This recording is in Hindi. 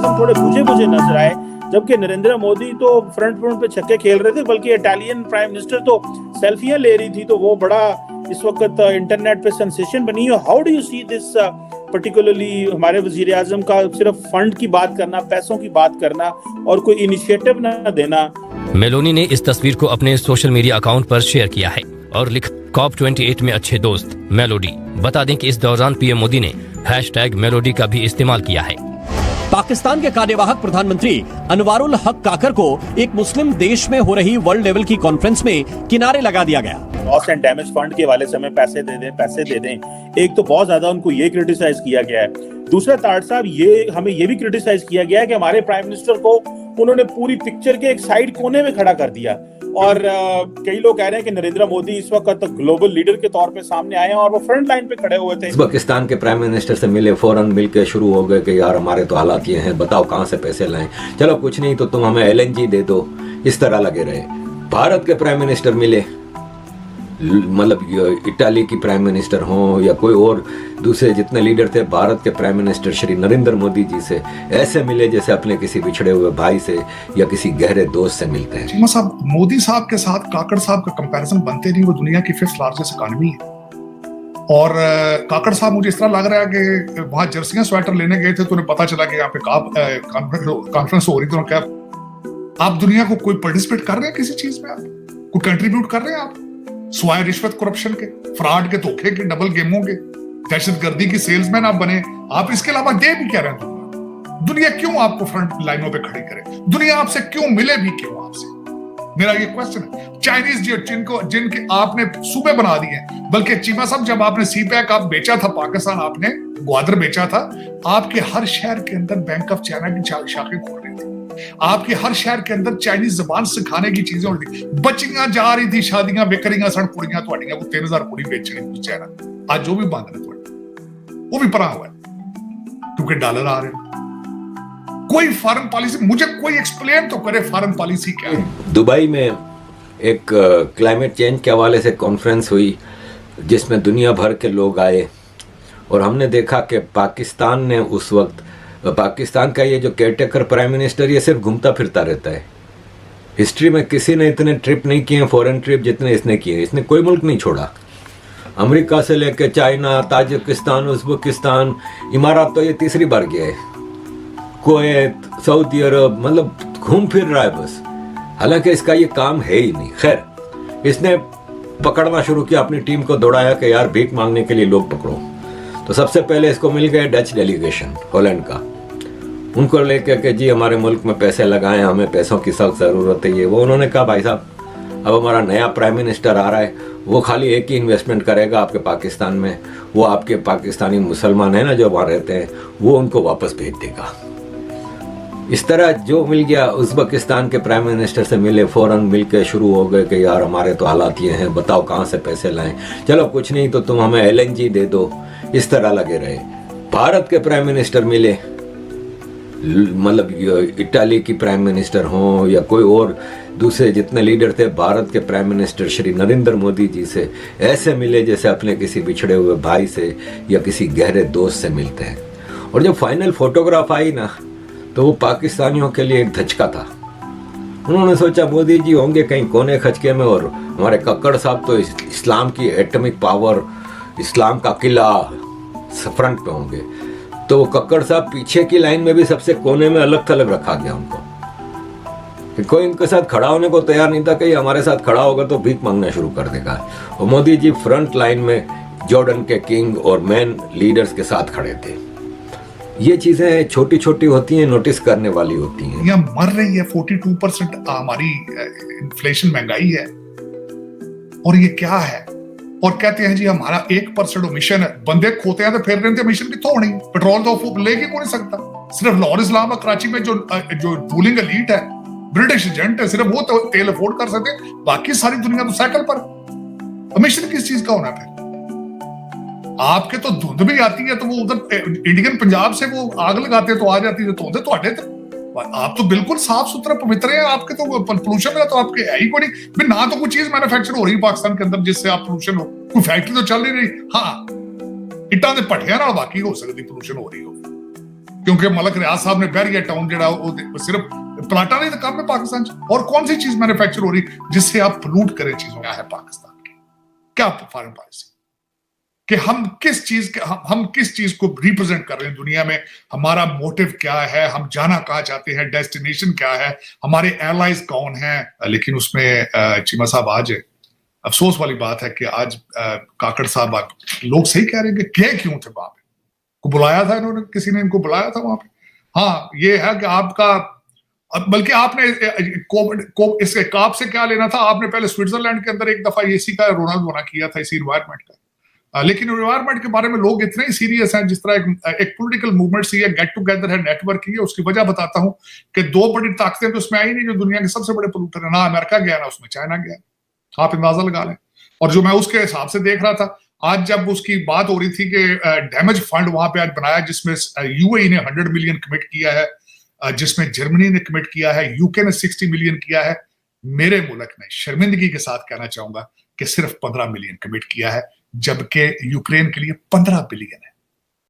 पैट्रियोटिज्म थोड़े बुझे बुझे नजर आए, जबकि नरेंद्र मोदी तो फ्रंट पे छक्के खेल रहे थे, बल्कि इटालियन प्राइम मिनिस्टर तो सेल्फियां ले रही थी, तो वो बड़ा इस वक्त इंटरनेट पे सेंसेशन बनी है। How do you see this particularly हमारे वजीर आजम का सिर्फ फंड की बात करना, पैसों की बात करना और कोई इनिशिएटिव ना देना। मेलोनी ने इस तस्वीर को अपने सोशल मीडिया अकाउंट पर शेयर किया है और लिखा COP28 में अच्छे दोस्त मेलोडी। बता दें कि इस दौरान पीएम मोदी ने #मेलोडी का भी इस्तेमाल किया है। पाकिस्तान के कार्यवाहक प्रधानमंत्री अनवारुल हक काकर को एक मुस्लिम देश में हो रही वर्ल्ड लेवल की कॉन्फ्रेंस में किनारे लगा दिया गया। लॉस एंड डैमेज फंड के वाले समय पैसे दे दें। एक तो बहुत ज्यादा उनको ये क्रिटिसाइज किया गया है। दूसरा ताड़ साहब, ये हमें ये भी क्रिटिसाइज किया गया है कि हमारे प्राइम मिनिस्टर को उन्होंने पूरी पिक्चर के एक साइड कोने में खड़ा कर दिया। और कई लोग कह रहे हैं कि नरेंद्र मोदी इस वक्त ग्लोबल लीडर के तौर पे सामने आए हैं और वो फ्रंट लाइन पे खड़े हुए थे। पाकिस्तान के प्राइम मिनिस्टर से मिले, फौरन मिलके शुरू हो गए कि यार हमारे तो हालात ये हैं, बताओ कहां से पैसे लाएं, चलो कुछ नहीं तो तुम हमें LNG दे दो, इस तरह लगे रहे। भारत के प्राइम मिनिस्टर मिले, मतलब इटाली की प्राइम मिनिस्टर हो या कोई और दूसरे जितने लीडर थे, भारत के प्राइम मिनिस्टर श्री नरेंद्र मोदी जी से ऐसे मिले जैसे अपने किसी बिछड़े हुए भाई से या किसी गहरे दोस्त से मिलते हैं। चीमा साहब, मोदी साहब के साथ काकड़ साहब का कंपैरिजन बनते नहीं, वो दुनिया की 5th लार्जेस्ट इकोनॉमी है। और काकड़ साहब मुझे इस तरह लग रहा है कि वहां जर्सियां स्वेटर लेने गए थे तो उन्हें पता चला कि यहाँ पे कॉन्फ्रेंस हो रही थी। क्या आप दुनिया को कोई पार्टिसिपेट कर रहे हैं किसी चीज में? आप कोई कंट्रीब्यूट कर रहे हैं? आप स्वाय रिश्वत, करप्शन के, फ्रॉड के, धोखे के, डबल गेमों के, दहशतगर्दी की सेल्समैन आप बने। आप इसके अलावा दे भी क्या रहे हैं? दुनिया क्यों आपको फ्रंट लाइनों पे खड़ी करे? दुनिया आपसे क्यों मिले भी क्यों आपसे? मेरा ये क्वेश्चन है। चाइनीज जिनके आपने सूबे बना दिए, बल्कि चीमा साहब जब आपने CPEC आप बेचा था पाकिस्तान, आपने ग्वादर बेचा था, आपके हर शहर के अंदर बैंक ऑफ चाइना की शाखें खोल रही थी। आपके हर शहर के अंदर चाइनीज जबान सिखाने की चीजें हो रही थी। बच्चियां जा रही थी, शादियां बेकरियां सन कुड़ियां तुहाडियां को 3000 कुड़ी बेचनी थी चाइना। आज जो भी बंद है वो भी परा हुआ है क्योंकि डॉलर आ रहे हैं। कोई फॉरेन पॉलिसी, मुझे कोई एक्सप्लेन तो करे फॉरेन पॉलिसी क्या है। दुबई में एक क्लाइमेट चेंज के हवाले से कॉन्फ्रेंस हुई जिसमें दुनिया भर के लोग आए और हमने देखा कि पाकिस्तान ने उस वक्त, पाकिस्तान का ये जो केयरटेकर प्राइम मिनिस्टर, ये सिर्फ घूमता फिरता रहता है। हिस्ट्री में किसी ने इतने ट्रिप नहीं किए, फॉरेन ट्रिप जितने इसने किए। इसने कोई मुल्क नहीं छोड़ा, अमेरिका से लेकर चाइना, ताजिकिस्तान, उज़्बेकिस्तान, इमारात तो ये तीसरी बार गया है, कुवैत, सऊदी अरब, मतलब घूम फिर रहा है बस। हालांकि इसका ये काम है ही नहीं। खैर, इसने पकड़ना शुरू किया, अपनी टीम को दौड़ाया कि यार भीख मांगने के लिए लोग पकड़ो। तो सबसे पहले इसको मिल गए डच डेलीगेशन, हॉलैंड का। उनको लेकर के जी हमारे मुल्क में पैसे लगाएं, हमें पैसों की सख्त ज़रूरत है ये वो। उन्होंने कहा भाई साहब, अब हमारा नया प्राइम मिनिस्टर आ रहा है, वो खाली एक ही इन्वेस्टमेंट करेगा आपके पाकिस्तान में, वो आपके पाकिस्तानी मुसलमान हैं ना जो वहाँ रहते हैं, वो उनको वापस भेज देगा। इस तरह जो मिल गया, उज़्बेकिस्तान के प्राइम मिनिस्टर से मिले, फौरन मिल के शुरू हो गए कि यार हमारे तो हालात ये हैं, बताओ कहाँ से पैसे लाएं, चलो कुछ नहीं तो तुम हमें LNG दे दो, इस तरह लगे रहे। भारत के प्राइम मिनिस्टर मिले, मतलब इटाली की प्राइम मिनिस्टर हो या कोई और दूसरे जितने लीडर थे, भारत के प्राइम मिनिस्टर श्री नरेंद्र मोदी जी से ऐसे मिले जैसे अपने किसी बिछड़े हुए भाई से या किसी गहरे दोस्त से मिलते हैं। और जब फाइनल फोटोग्राफ आई ना, तो वो पाकिस्तानियों के लिए एक धचका था। उन्होंने सोचा मोदी जी होंगे कहीं कोने खचके में और हमारे कक्कड़ साहब तो इस्लाम की एटॉमिक पावर, इस्लाम का किला फ्रंट पे होंगे। तो वो कक्कड़ साहब पीछे की लाइन में भी सबसे कोने में अलग थलग रखा गया उनको, कि कोई इनके साथ खड़ा होने को तैयार नहीं था कि हमारे साथ खड़ा होगा तो भीख मांगना शुरू कर देगा। और मोदी जी फ्रंट लाइन में जॉर्डन के किंग और मैन लीडर्स के साथ खड़े थे। ये चीजें छोटी छोटी होती हैं, नोटिस करने वाली होती हैं। यहाँ मर रही है 42% हमारी इन्फ्लेशन, महंगाई है। और ये क्या है? और कहते हैं जी हमारा 1% मिशन है। बंदे खोते हैं तो फिर रहे थे, मिशन की तो नहीं। पेट्रोल तो लेके को नहीं सकता। सिर्फ लाहौर इस्लाम कराची में जो रूलिंग एलीट है, ब्रिटिश एजेंट है, सिर्फ वो तो तेल अफोर्ड कर सकते, बाकी सारी दुनिया तो साइकिल पर। मिशन किस चीज का होना? फिर आपके तो धुंध भी आती है तो वो उधर इंडियन पंजाब से वो आग लगाते तो आ जाती है, धुंध तो हटे थे। आप तो बिल्कुल साफ सुथरा पवित्र है। आपके तो पोल्यूशन में तो आपके है ही कोई नहीं। ना तो कोई चीज मैन्युफैक्चर हो रही पाकिस्तान के अंदर जिससे आप पोल्यूशन हो, कोई फैक्ट्री तो चल नहीं रही। हाँ, इट्टां दे भट्ठियां नाल बाकी हो सकती पोल्यूशन हो रही हो। क्योंकि मलक रियाज साहब ने बैरिया टाउन ਜਿਹੜਾ ਉਹ सिर्फ प्लाटा नहीं तो काम है पाकिस्तान और कौन सी चीज मैन्युफैक्चर हो रही जिससे आप पोल्यूट करें चीजों क्या है पाकिस्तान की, क्या फॉरेन पॉलिसी कि हम किस चीज को रिप्रेजेंट कर रहे हैं दुनिया में, हमारा मोटिव क्या है, हम जाना कहाँ चाहते हैं, डेस्टिनेशन क्या है, हमारे एलाइज कौन है। लेकिन उसमें चीमा साहब आज अफसोस वाली बात है कि आज काकड़ साहब लोग सही कह रहे हैं कि गए क्यों थे वहां पे, को बुलाया था इन्होंने, किसी ने इनको बुलाया था वहां पे। हाँ ये है कि आपका, बल्कि आपने इसके काप से क्या लेना था, आपने पहले स्विट्जरलैंड के अंदर एक दफा इसी का रोना किया था, इसी इन्वायरमेंट का। लेकिन इन्वायरमेंट के बारे में लोग इतने ही सीरियस हैं, जिस तरह एक पॉलिटिकल मूवमेंट सी है, गेट टुगेदर है, नेटवर्क की है। उसकी वजह बताता हूं कि दो बड़ी ताकतें तो उसमें आई नहीं जो दुनिया के सबसे बड़े पोल्यूटर है, ना अमेरिका गया ना उसमें चाइना गया, आप अंदाजा लगा लें। और जो मैं उसके हिसाब से देख रहा था आज जब उसकी बात हो रही थी कि डैमेज फंड वहां पे आज बनाया जिसमें यूएई ने 100 मिलियन कमिट किया है, जिसमें जर्मनी ने कमिट किया है, यूके ने 60 मिलियन किया है, मेरे मुल्क ने शर्मिंदगी के साथ कहना चाहूंगा कि सिर्फ 15 मिलियन कमिट किया है, जबकि यूक्रेन के लिए 15 बिलियन है।